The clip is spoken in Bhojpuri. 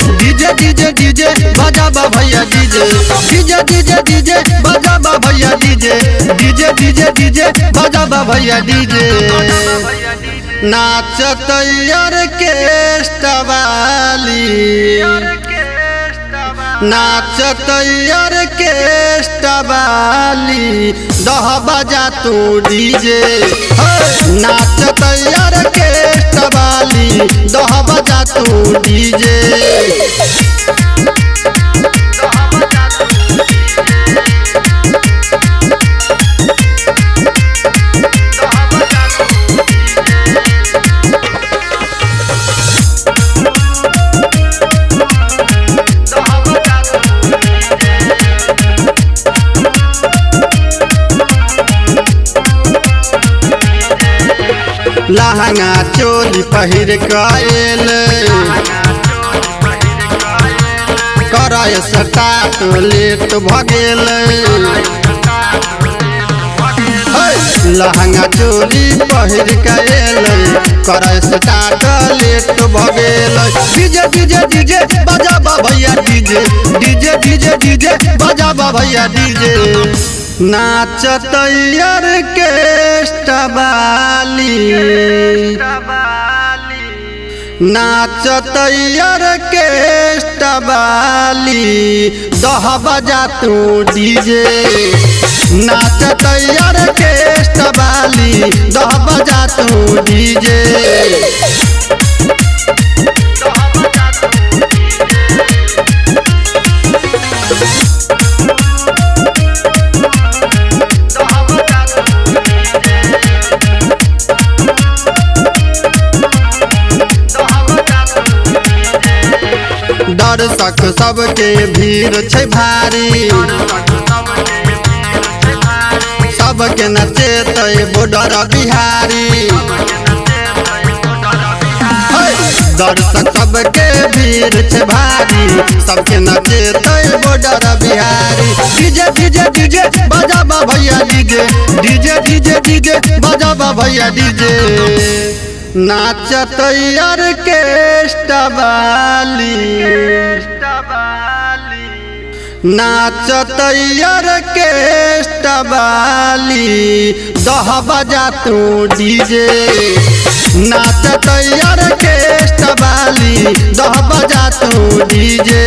डीजे बजाबा भैया डीजे डीजे डीजे डीजे बजाबा भैया डीजे डीजे डीजे डीजे बजाबा भैया डीजे नाचत ऑर्केस्ट्रा वाली नाचत ऑर्केस्ट्रा वाली दह बजा तू डीजे नाचत ऑर्केस्ट्रा वाली दह बजा तू डीजे लहंगा चोली पहिर कएल कराय स्टार्ट लेट भगेल लहंगा चोली पहिर कएल कराय स्टार्ट लेट भगेल डीजे डीजे डीजे बजाबा भैया डीजे डीजे डीजे डीजे बजाबा भैया डीजे नाचत ऑर्केस्ट्रा वाली नाचत ऑर्केस्ट्रा वाली दह बजा तू डीजे नाचत ऑर्केस्ट्रा वाली दह बजा तू डीजे दर्शक सबके भीड़ छे भारी सबके नचेत बॉर्डर बिहारी दर्शक सबके भीड़ छे भारी सबके नचेत border Bihari DJ DJ DJ बजाबा भैया डीजे डीजे डीजे डीजे बजाबा भैया डीजे नाचत ऑर्केस्ट्रा वाली नाचत ऑर्केस्ट्रा वाली दह बजा तू डीजे नाचत ऑर्केस्ट्रा वाली दह बजा तू डीजे